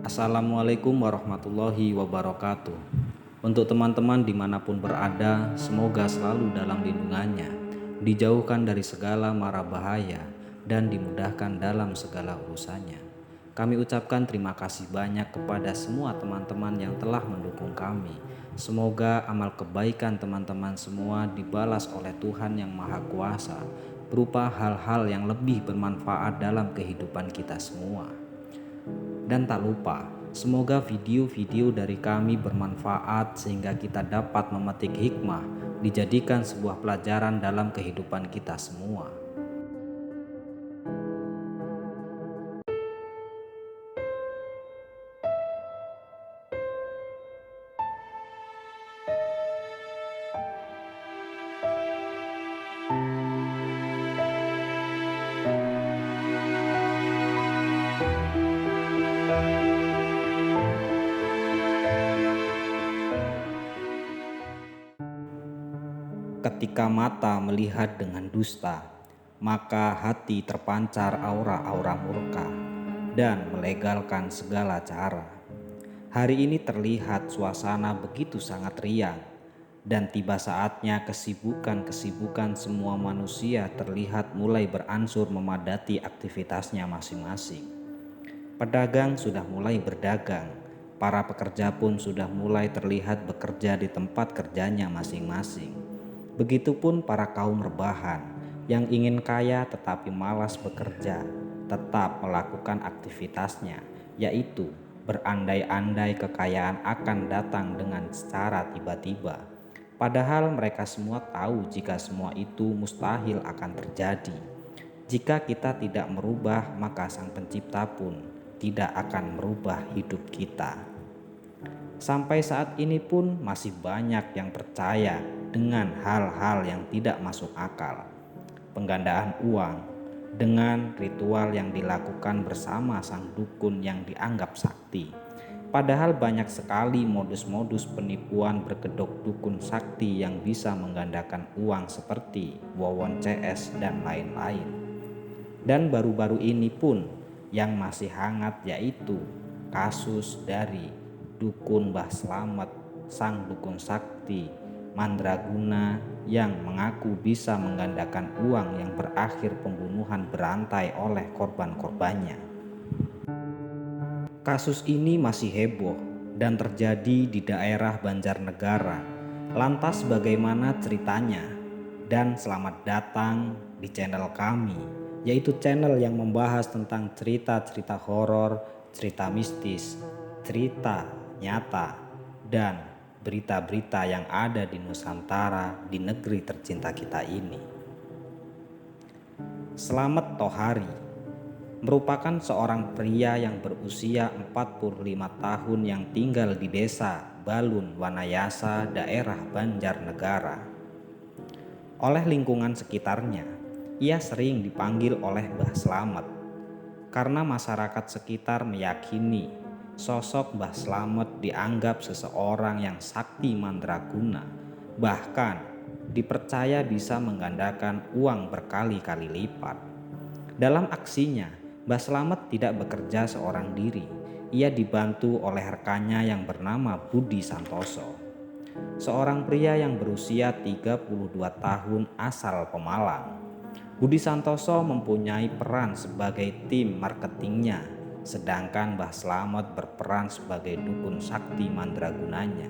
Assalamualaikum warahmatullahi wabarakatuh. Untuk teman-teman dimanapun berada, semoga selalu dalam lindungannya, dijauhkan dari segala mara bahaya, dan dimudahkan dalam segala urusannya. Kami ucapkan terima kasih banyak kepada semua teman-teman yang telah mendukung kami. Semoga amal kebaikan teman-teman semua dibalas oleh Tuhan Yang Maha Kuasa, berupa hal-hal yang lebih bermanfaat dalam kehidupan kita semua. Dan tak lupa, semoga video-video dari kami bermanfaat sehingga kita dapat memetik hikmah, dijadikan sebuah pelajaran dalam kehidupan kita semua. Ketika mata melihat dengan dusta, maka hati terpancar aura-aura murka dan melegalkan segala cara. Hari ini terlihat suasana begitu sangat riang, dan tiba saatnya kesibukan-kesibukan semua manusia terlihat mulai beransur memadati aktivitasnya masing-masing. Pedagang sudah mulai berdagang, para pekerja pun sudah mulai terlihat bekerja di tempat kerjanya masing-masing. Begitupun para kaum rebahan yang ingin kaya tetapi malas bekerja, tetap melakukan aktivitasnya, yaitu berandai-andai kekayaan akan datang dengan secara tiba-tiba. Padahal mereka semua tahu jika semua itu mustahil akan terjadi. Jika kita tidak merubah, maka Sang Pencipta pun tidak akan merubah hidup kita. Sampai saat ini pun masih banyak yang percaya dengan hal-hal yang tidak masuk akal. Penggandaan uang dengan ritual yang dilakukan bersama sang dukun yang dianggap sakti. Padahal banyak sekali modus-modus penipuan berkedok dukun sakti yang bisa menggandakan uang seperti Wawon CS dan lain-lain. Dan baru-baru ini pun yang masih hangat yaitu kasus dari dukun Mbah Slamet, sang dukun sakti mandraguna yang mengaku bisa menggandakan uang yang berakhir pembunuhan berantai oleh korban-korbannya. Kasus ini masih heboh dan terjadi di daerah Banjarnegara. Lantas bagaimana ceritanya? Dan selamat datang di channel kami, yaitu channel yang membahas tentang cerita-cerita horor, cerita mistis, cerita nyata, dan berita-berita yang ada di Nusantara, di negeri tercinta kita ini. Slamet Tohari merupakan seorang pria yang berusia 45 tahun yang tinggal di desa Balun Wanayasa, daerah Banjarnegara. Oleh lingkungan sekitarnya, ia sering dipanggil oleh Mbah Slamet karena masyarakat sekitar meyakini sosok Mbah Slamet dianggap seseorang yang sakti mandraguna, bahkan dipercaya bisa menggandakan uang berkali-kali lipat. Dalam aksinya, Mbah Slamet tidak bekerja seorang diri. Ia dibantu oleh rekannya yang bernama Budi Santoso, seorang pria yang berusia 32 tahun asal Pemalang. Budi Santoso mempunyai peran sebagai tim marketingnya, sedangkan Mbah Slamet berperan sebagai dukun sakti mandragunanya.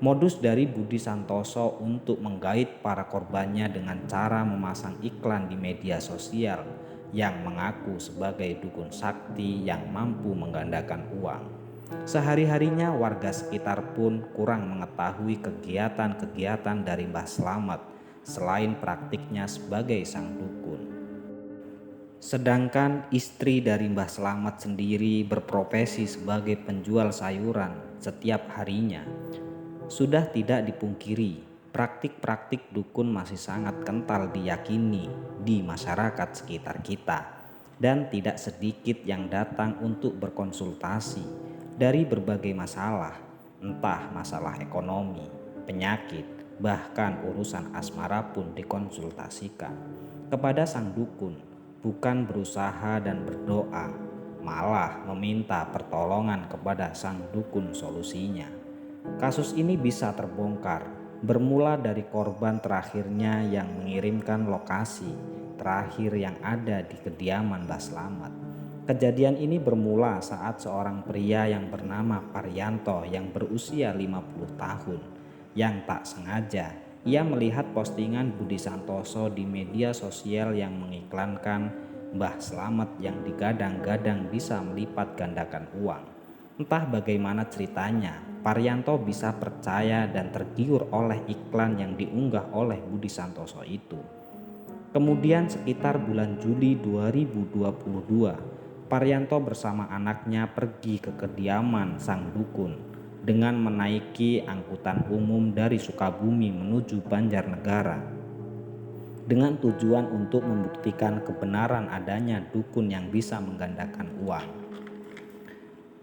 Modus dari Budi Santoso untuk menggait para korbannya dengan cara memasang iklan di media sosial yang mengaku sebagai dukun sakti yang mampu menggandakan uang. Sehari-harinya warga sekitar pun kurang mengetahui kegiatan-kegiatan dari Mbah Slamet selain praktiknya sebagai sang dukun. Sedangkan istri dari Mbah Slamet sendiri berprofesi sebagai penjual sayuran setiap harinya. Sudah tidak dipungkiri, praktik-praktik dukun masih sangat kental diyakini di masyarakat sekitar kita, dan tidak sedikit yang datang untuk berkonsultasi dari berbagai masalah, entah masalah ekonomi, penyakit, bahkan urusan asmara pun dikonsultasikan kepada sang dukun, bukan berusaha dan berdoa, malah meminta pertolongan kepada sang dukun solusinya. Kasus ini bisa terbongkar bermula dari korban terakhirnya yang mengirimkan lokasi terakhir yang ada di kediaman Mbah Slamet. Kejadian ini bermula saat seorang pria yang bernama Paryanto yang berusia 50 tahun yang tak sengaja ia melihat postingan Budi Santoso di media sosial yang mengiklankan Mbah Slamet yang digadang-gadang bisa melipat gandakan uang. Entah bagaimana ceritanya, Paryanto bisa percaya dan tergiur oleh iklan yang diunggah oleh Budi Santoso itu. Kemudian sekitar bulan Juli 2022, Paryanto bersama anaknya pergi ke kediaman sang dukun dengan menaiki angkutan umum dari Sukabumi menuju Banjarnegara dengan tujuan untuk membuktikan kebenaran adanya dukun yang bisa menggandakan uang.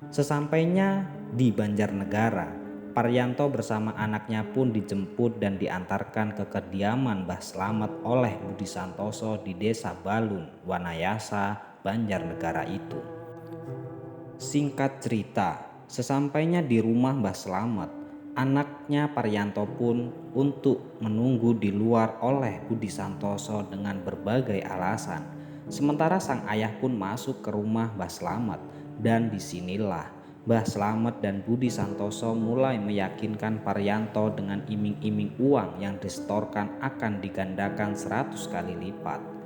Sesampainya di Banjarnegara, Paryanto bersama anaknya pun dijemput dan diantarkan ke kediaman Mbah Slamet oleh Budi Santoso di Desa Balun, Wanayasa, Banjarnegara itu. Singkat cerita, sesampainya di rumah Mbah Slamet, anaknya Paryanto pun untuk menunggu di luar oleh Budi Santoso dengan berbagai alasan. Sementara sang ayah pun masuk ke rumah Mbah Slamet dan disinilah Mbah Slamet dan Budi Santoso mulai meyakinkan Paryanto dengan iming-iming uang yang disetorkan akan digandakan 100 kali lipat.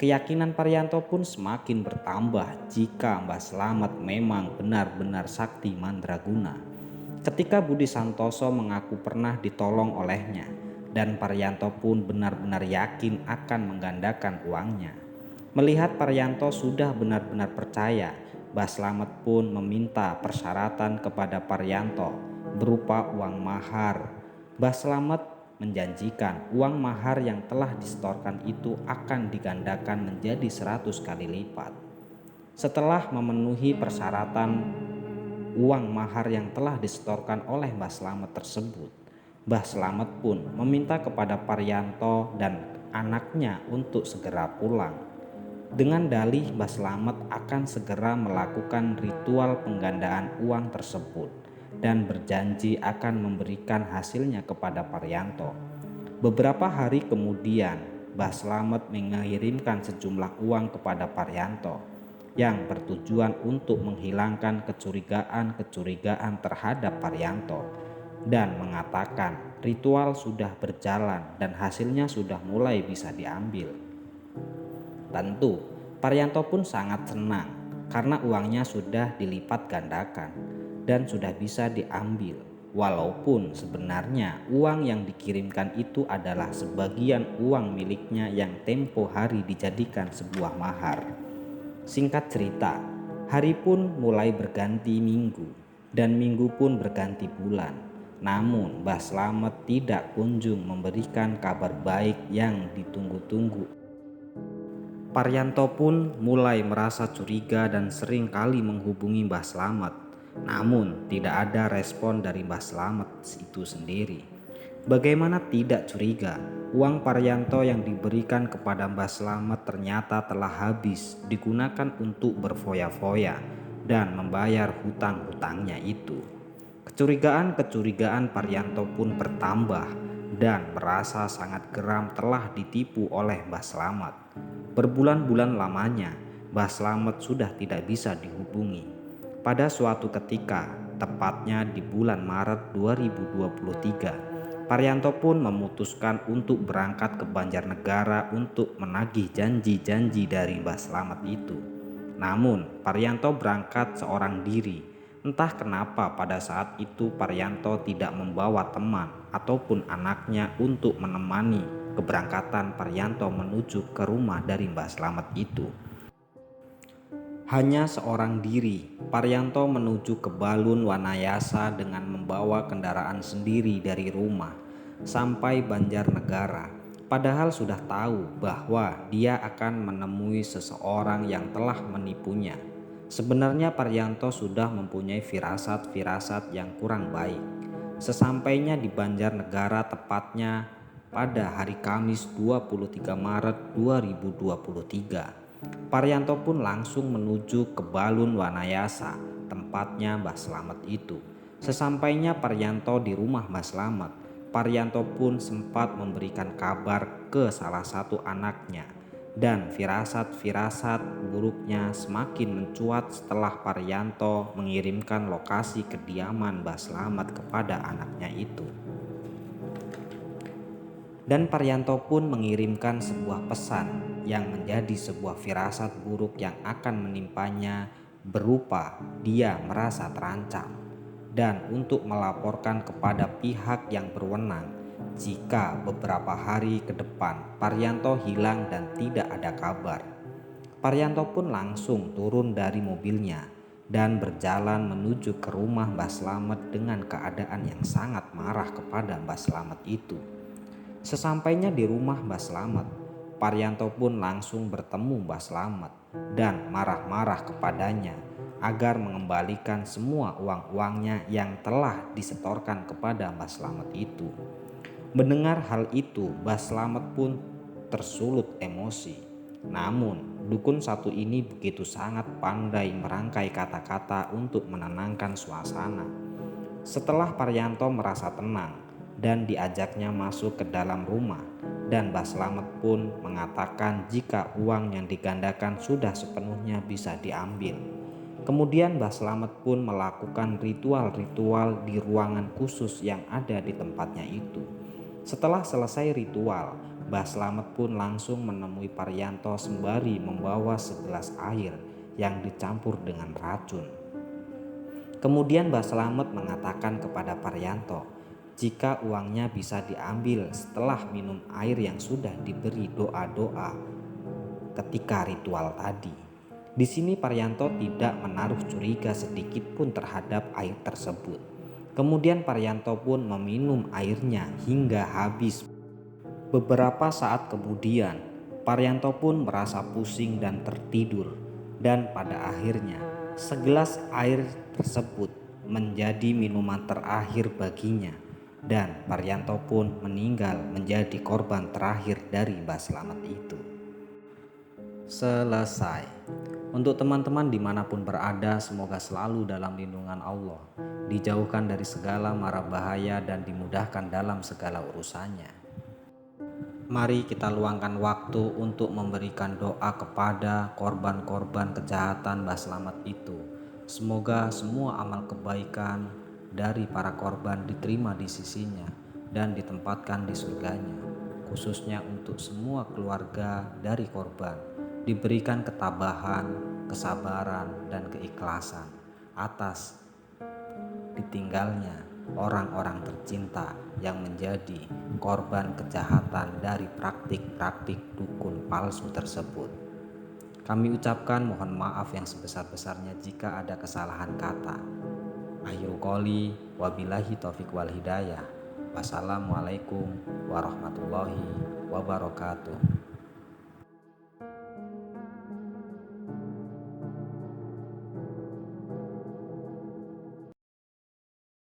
Keyakinan Paryanto pun semakin bertambah jika Mbah Slamet memang benar-benar sakti mandraguna. Ketika Budi Santoso mengaku pernah ditolong olehnya dan Paryanto pun benar-benar yakin akan menggandakan uangnya. Melihat Paryanto sudah benar-benar percaya, Mbah Slamet pun meminta persyaratan kepada Paryanto berupa uang mahar. Mbah Slamet menjanjikan uang mahar yang telah disetorkan itu akan digandakan menjadi 100 kali lipat. Setelah memenuhi persyaratan uang mahar yang telah disetorkan oleh Mbah Slamet tersebut, Mbah Slamet pun meminta kepada Paryanto dan anaknya untuk segera pulang. Dengan dalih Mbah Slamet akan segera melakukan ritual penggandaan uang tersebut dan berjanji akan memberikan hasilnya kepada Paryanto. Beberapa hari kemudian, Mbah Slamet mengirimkan sejumlah uang kepada Paryanto yang bertujuan untuk menghilangkan kecurigaan terhadap Paryanto dan mengatakan ritual sudah berjalan dan hasilnya sudah mulai bisa diambil. Tentu, Paryanto pun sangat senang karena uangnya sudah dilipat gandakan dan sudah bisa diambil. Walaupun sebenarnya uang yang dikirimkan itu adalah sebagian uang miliknya yang tempo hari dijadikan sebuah mahar. Singkat cerita, hari pun mulai berganti minggu dan minggu pun berganti bulan. Namun Mbah Slamet tidak kunjung memberikan kabar baik yang ditunggu-tunggu. Paryanto pun mulai merasa curiga dan sering kali menghubungi Mbah Slamet. Namun tidak ada respon dari Mbah Slamet itu sendiri. Bagaimana tidak curiga, uang Paryanto yang diberikan kepada Mbah Slamet ternyata telah habis digunakan untuk berfoya-foya dan membayar hutang-hutangnya itu. Kecurigaan Paryanto pun bertambah dan merasa sangat geram telah ditipu oleh Mbah Slamet. Berbulan-bulan lamanya, Mbah Slamet sudah tidak bisa dihubungi. Pada suatu ketika, tepatnya di bulan Maret 2023, Paryanto pun memutuskan untuk berangkat ke Banjarnegara untuk menagih janji-janji dari Mbah Slamet itu. Namun, Paryanto berangkat seorang diri. Entah kenapa pada saat itu Paryanto tidak membawa teman ataupun anaknya untuk menemani keberangkatan Paryanto menuju ke rumah dari Mbah Slamet itu. Hanya seorang diri, Paryanto menuju ke Balun Wanayasa dengan membawa kendaraan sendiri dari rumah sampai Banjarnegara. Padahal sudah tahu bahwa dia akan menemui seseorang yang telah menipunya. Sebenarnya Paryanto sudah mempunyai firasat-firasat yang kurang baik. Sesampainya di Banjarnegara, tepatnya pada hari Kamis 23 Maret 2023, Paryanto pun langsung menuju ke Balun Wanayasa, tempatnya Mbah Slamet itu. Sesampainya Paryanto di rumah Mbah Slamet, Paryanto pun sempat memberikan kabar ke salah satu anaknya, dan firasat-firasat buruknya semakin mencuat setelah Paryanto mengirimkan lokasi kediaman Mbah Slamet kepada anaknya itu. Dan Paryanto pun mengirimkan sebuah pesan yang menjadi sebuah firasat buruk yang akan menimpanya, berupa dia merasa terancam dan untuk melaporkan kepada pihak yang berwenang jika beberapa hari ke depan Paryanto hilang dan tidak ada kabar. Paryanto pun langsung turun dari mobilnya dan berjalan menuju ke rumah Mbah Slamet dengan keadaan yang sangat marah kepada Mbah Slamet itu. Sesampainya di rumah Mbah Slamet, Paryanto pun langsung bertemu Mbah Slamet dan marah-marah kepadanya agar mengembalikan semua uang-uangnya yang telah disetorkan kepada Mbah Slamet itu. Mendengar hal itu, Mbah Slamet pun tersulut emosi. Namun, dukun satu ini begitu sangat pandai merangkai kata-kata untuk menenangkan suasana. Setelah Paryanto merasa tenang dan diajaknya masuk ke dalam rumah, dan Mbah Slamet pun mengatakan jika uang yang digandakan sudah sepenuhnya bisa diambil. Kemudian Mbah Slamet pun melakukan ritual-ritual di ruangan khusus yang ada di tempatnya itu. Setelah selesai ritual, Mbah Slamet pun langsung menemui Paryanto sembari membawa segelas air yang dicampur dengan racun. Kemudian Mbah Slamet mengatakan kepada Paryanto jika uangnya bisa diambil setelah minum air yang sudah diberi doa-doa ketika ritual tadi. Di sini Paryanto tidak menaruh curiga sedikit pun terhadap air tersebut. Kemudian Paryanto pun meminum airnya hingga habis. Beberapa saat kemudian Paryanto pun merasa pusing dan tertidur, dan pada akhirnya segelas air tersebut menjadi minuman terakhir baginya, dan Paryanto pun meninggal menjadi korban terakhir dari Mbah Slamet itu. Selesai. Untuk teman-teman dimanapun berada, semoga selalu dalam lindungan Allah, dijauhkan dari segala mara bahaya dan dimudahkan dalam segala urusannya. Mari kita luangkan waktu untuk memberikan doa kepada korban-korban kejahatan Mbah Slamet itu. Semoga semua amal kebaikan dari para korban diterima di sisinya dan ditempatkan di surganya. Khususnya untuk semua keluarga dari korban, diberikan ketabahan, kesabaran, dan keikhlasan atas ditinggalnya orang-orang tercinta yang menjadi korban kejahatan dari praktik-praktik dukun palsu tersebut. Kami ucapkan mohon maaf yang sebesar-besarnya jika ada kesalahan kata. Akhirul qouli wabillahi taufiq wal hidayah. Wassalamualaikum warahmatullahi wabarakatuh.